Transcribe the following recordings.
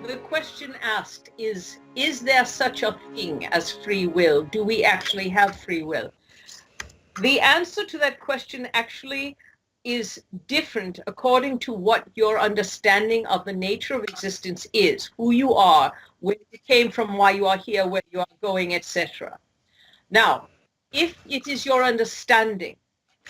the question asked is there such a thing as free will? Do we actually have free will? The answer to that question actually is different according to what your understanding of the nature of existence is, who you are, where you came from, why you are here, where you are going, etc. Now, if it is your understanding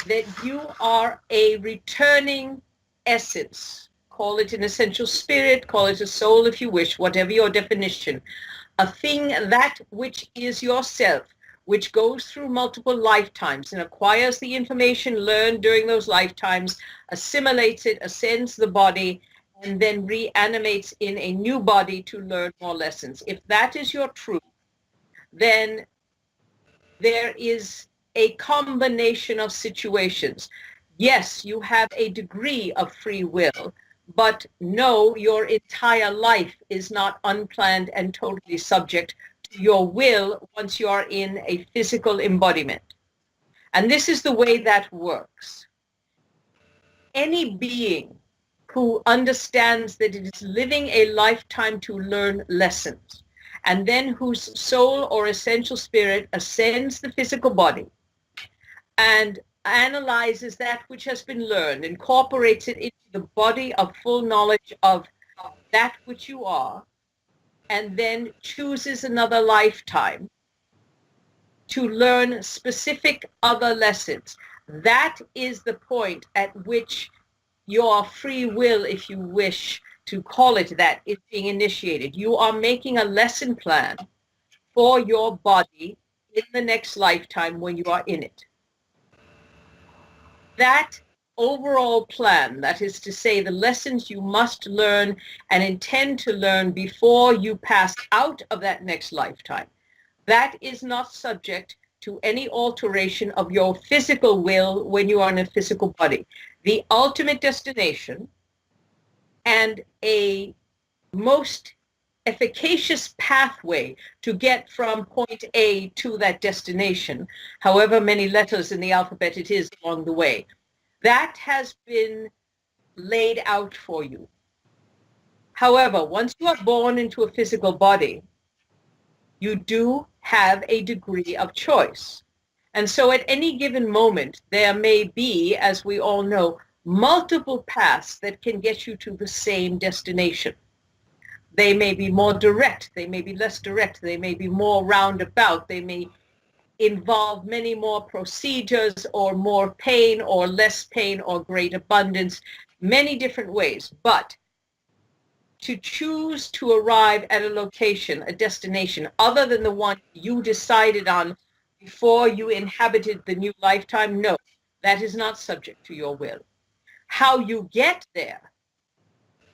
that you are a returning essence, call it an essential spirit, call it a soul if you wish, whatever your definition, a thing, that which is yourself, which goes through multiple lifetimes and acquires the information learned during those lifetimes, assimilates it, ascends the body, and then reanimates in a new body to learn more lessons. If that is your truth, then there is a combination of situations. Yes, you have a degree of free will, but no, your entire life is not unplanned and totally subject to your will once you are in a physical embodiment. And this is the way that works. Any being who understands that it is living a lifetime to learn lessons, and then whose soul or essential spirit ascends the physical body and analyzes that which has been learned, incorporates it into the body of full knowledge of that which you are, and then chooses another lifetime to learn specific other lessons. That is the point at which your free will, if you wish to call it that, is being initiated. You are making a lesson plan for your body in the next lifetime when you are in it. That overall plan, that is to say, the lessons you must learn and intend to learn before you pass out of that next lifetime, that is not subject to any alteration of your physical will when you are in a physical body. The ultimate destination and a most efficacious pathway to get from point A to that destination, however many letters in the alphabet it is along the way, that has been laid out for you. However, once you are born into a physical body, you do have a degree of choice. And so at any given moment, there may be, as we all know, multiple paths that can get you to the same destination. They may be more direct, they may be less direct, they may be more roundabout, they may involve many more procedures or more pain or less pain or great abundance, many different ways. But to choose to arrive at a location, a destination, other than the one you decided on before you inhabited the new lifetime, no, that is not subject to your will. How you get there,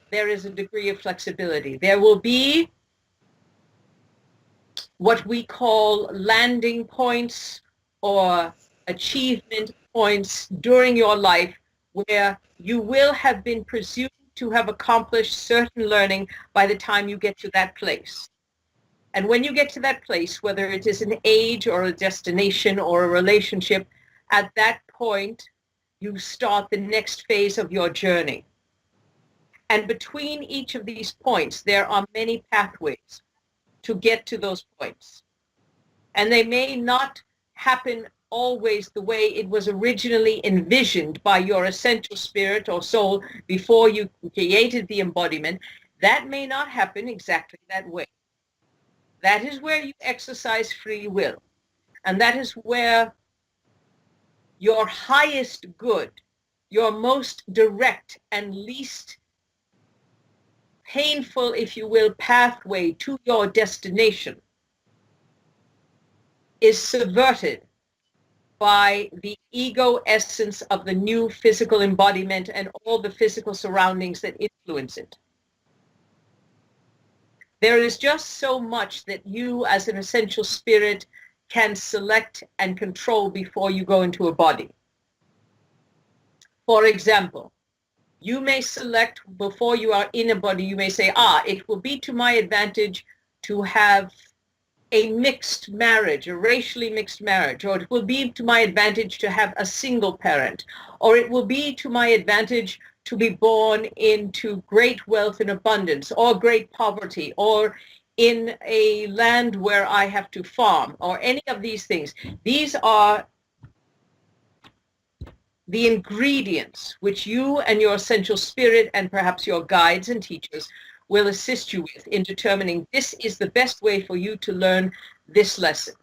there is a degree of flexibility. There will be what we call landing points or achievement points during your life where you will have been presumed to have accomplished certain learning by the time you get to that place. And when you get to that place, whether it is an age or a destination or a relationship, at that point, you start the next phase of your journey. And between each of these points, there are many pathways to get to those points. And they may not happen always the way it was originally envisioned by your essential spirit or soul before you created the embodiment. That may not happen exactly that way. That is where you exercise free will. And that is where your highest good, your most direct and least painful, if you will, pathway to your destination is subverted by the ego essence of the new physical embodiment and all the physical surroundings that influence it. There is just so much that you as an essential spirit can select and control before you go into a body. For example, you may select before you are in a body, you may say, it will be to my advantage to have a mixed marriage, a racially mixed marriage, or it will be to my advantage to have a single parent, or it will be to my advantage to be born into great wealth and abundance, or great poverty, or in a land where I have to farm, or any of these things. These are the ingredients which you and your essential spirit and perhaps your guides and teachers will assist you with in determining this is the best way for you to learn this lesson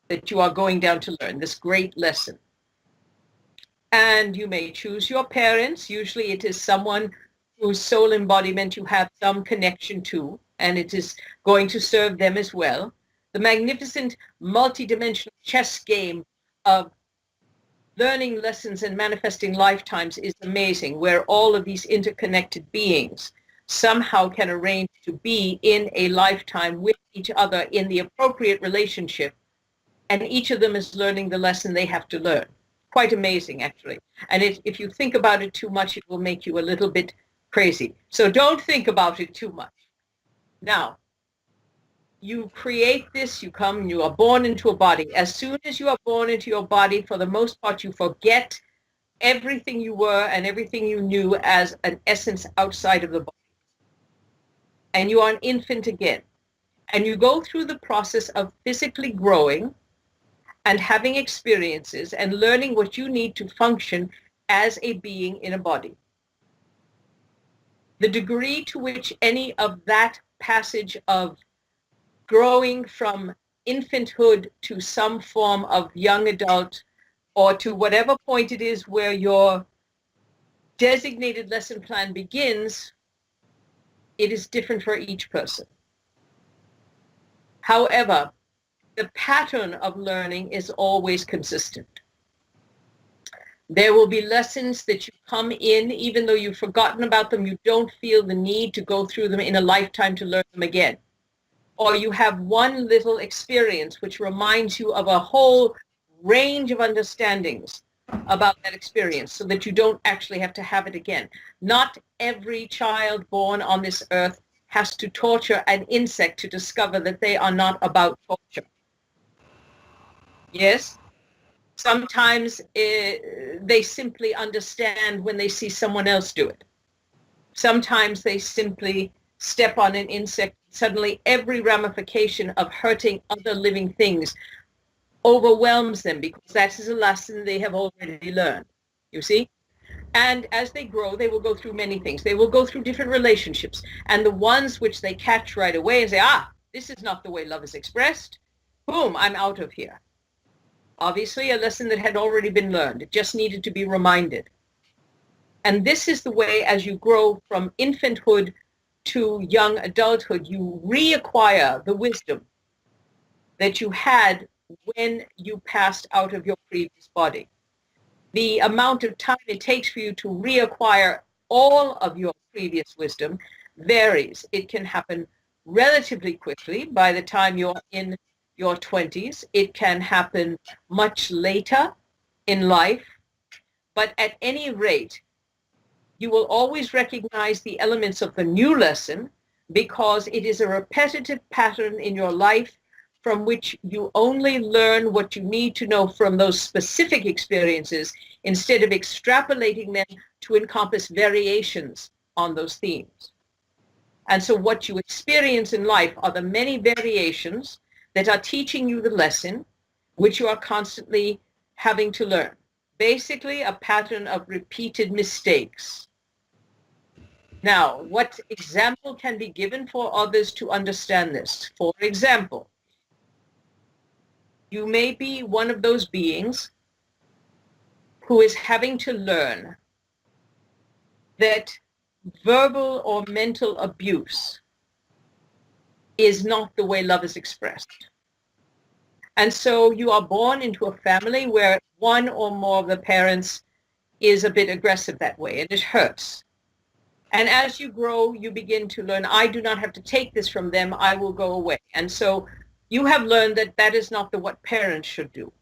that you are going down to learn, this great lesson. And you may choose your parents. Usually it is someone whose soul embodiment you have some connection to, and it is going to serve them as well. The magnificent multidimensional chess game of learning lessons and manifesting lifetimes is amazing, where all of these interconnected beings somehow can arrange to be in a lifetime with each other in the appropriate relationship, and each of them is learning the lesson they have to learn. Quite amazing, actually. And if you think about it too much, it will make you a little bit crazy. So don't think about it too much. Now, you create this, you are born into a body. As soon as you are born into your body, for the most part, you forget everything you were and everything you knew as an essence outside of the body. And you are an infant again. And you go through the process of physically growing and having experiences and learning what you need to function as a being in a body. The degree to which any of that passage of growing from infanthood to some form of young adult, or to whatever point it is where your designated lesson plan begins, it is different for each person. However, the pattern of learning is always consistent. There will be lessons that you come in, even though you've forgotten about them, you don't feel the need to go through them in a lifetime to learn them again. Or you have one little experience which reminds you of a whole range of understandings about that experience, so that you don't actually have to have it again. Not every child born on this earth has to torture an insect to discover that they are not about torture. Yes? Sometimes they simply understand when they see someone else do it. Sometimes they simply step on an insect. Suddenly every ramification of hurting other living things overwhelms them, because that is a lesson they have already learned, you see? And as they grow, they will go through many things. They will go through different relationships. And the ones which they catch right away and say, this is not the way love is expressed, boom, I'm out of here. Obviously, a lesson that had already been learned. It just needed to be reminded. And this is the way, as you grow from infanthood to young adulthood, you reacquire the wisdom that you had when you passed out of your previous body. The amount of time it takes for you to reacquire all of your previous wisdom varies. It can happen relatively quickly by the time you're in your 20s. It can happen much later in life. But at any rate, you will always recognize the elements of the new lesson, because it is a repetitive pattern in your life from which you only learn what you need to know from those specific experiences, instead of extrapolating them to encompass variations on those themes. And so what you experience in life are the many variations that are teaching you the lesson, which you are constantly having to learn. Basically, a pattern of repeated mistakes. Now, what example can be given for others to understand this? For example, you may be one of those beings who is having to learn that verbal or mental abuse is not the way love is expressed. And so you are born into a family where one or more of the parents is a bit aggressive that way, and it hurts. And as you grow, you begin to learn, I do not have to take this from them, I will go away. And so you have learned that that is not what parents should do.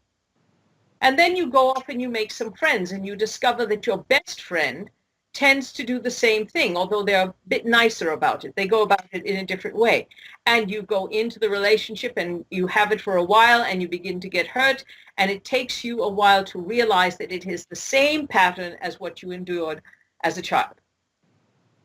And then you go off and you make some friends, and you discover that your best friend tends to do the same thing, although they're a bit nicer about it. They go about it in a different way. And you go into the relationship and you have it for a while, and you begin to get hurt. And it takes you a while to realize that it is the same pattern as what you endured as a child.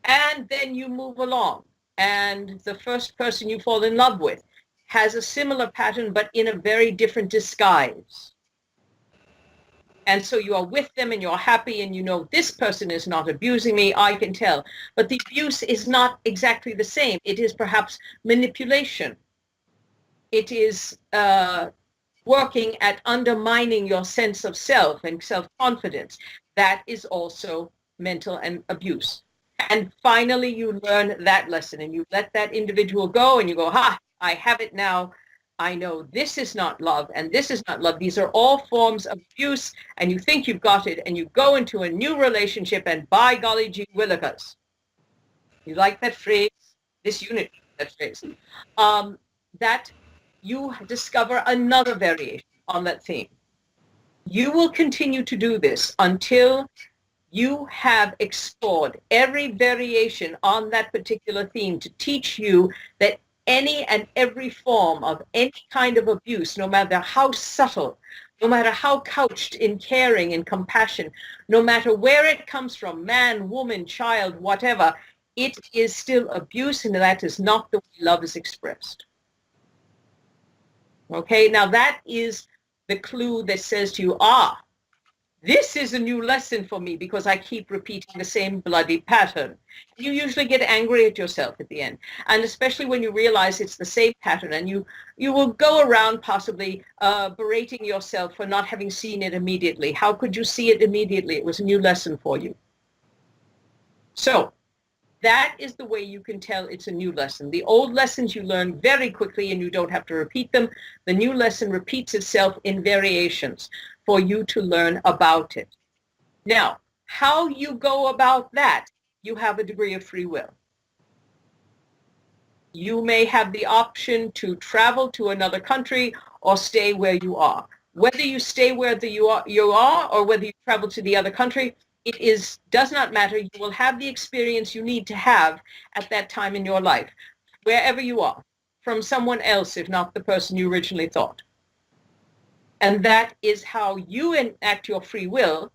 And then you move along, and the first person you fall in love with has a similar pattern, but in a very different disguise. And so you are with them and you're happy and you know this person is not abusing me, I can tell. But the abuse is not exactly the same. It is perhaps manipulation. It is working at undermining your sense of self and self-confidence. That is also mental and abuse. And finally, you learn that lesson and you let that individual go and you go, ha, I have it now. I know this is not love and this is not love. These are all forms of abuse, and you think you've got it, and you go into a new relationship, and by golly gee willikers. You like that phrase? This unit, that phrase. That you discover another variation on that theme. You will continue to do this until you have explored every variation on that particular theme to teach you that any and every form of any kind of abuse, no matter how subtle, no matter how couched in caring and compassion, no matter where it comes from, man, woman, child, whatever, it is still abuse, and that is not the way love is expressed. Okay, now that is the clue that says to you, this is a new lesson for me because I keep repeating the same bloody pattern. You usually get angry at yourself at the end, and especially when you realize it's the same pattern, and you will go around possibly berating yourself for not having seen it immediately. How could you see it immediately? It was a new lesson for you. So that is the way you can tell it's a new lesson. The old lessons you learn very quickly and you don't have to repeat them. The new lesson repeats itself in variations for you to learn about it. Now, how you go about that, you have a degree of free will. You may have the option to travel to another country or stay where you are. Whether you stay where you are or whether you travel to the other country, does not matter. You will have the experience you need to have at that time in your life, wherever you are, from someone else, if not the person you originally thought. And that is how you enact your free will,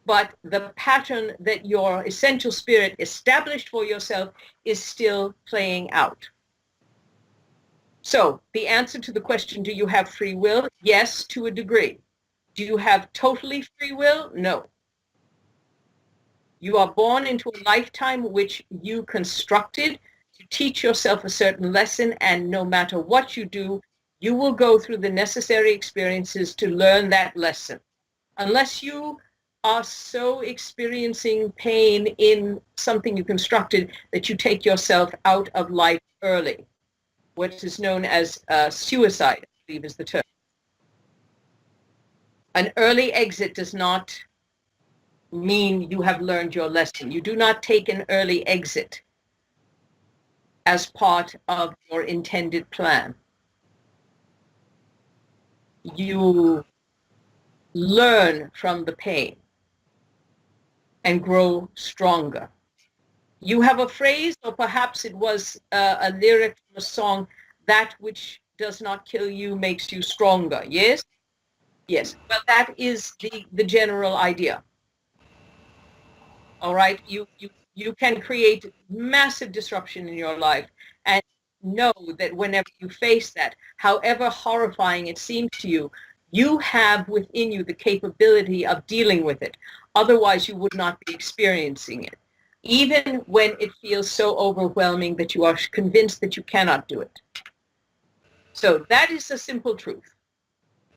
but the pattern that your essential spirit established for yourself is still playing out. So the answer to the question, do you have free will? Yes, to a degree. Do you have totally free will? No. You are born into a lifetime which you constructed to teach yourself a certain lesson, and no matter what you do, you will go through the necessary experiences to learn that lesson. Unless you are so experiencing pain in something you constructed that you take yourself out of life early, what is known as suicide, I believe is the term. An early exit does not mean you have learned your lesson. You do not take an early exit as part of your intended plan. You learn from the pain and grow stronger. You have a phrase, or perhaps it was a lyric from a song, that which does not kill you makes you stronger. Yes? Yes. Well, that is the general idea. All right? You can create massive disruption in your life, and know that whenever you face that, however horrifying it seems to you, you have within you the capability of dealing with it. Otherwise, you would not be experiencing it, even when it feels so overwhelming that you are convinced that you cannot do it. So that is the simple truth.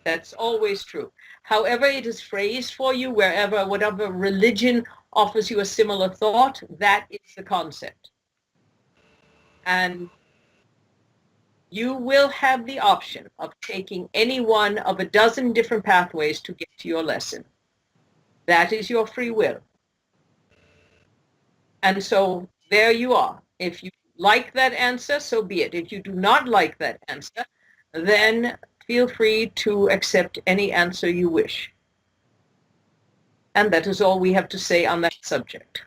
That's always true. However it is phrased for you, whatever religion offers you a similar thought, that is the concept. And you will have the option of taking any one of a dozen different pathways to get to your lesson. That is your free will. And so there you are. If you like that answer, so be it. If you do not like that answer, then feel free to accept any answer you wish. And that is all we have to say on that subject.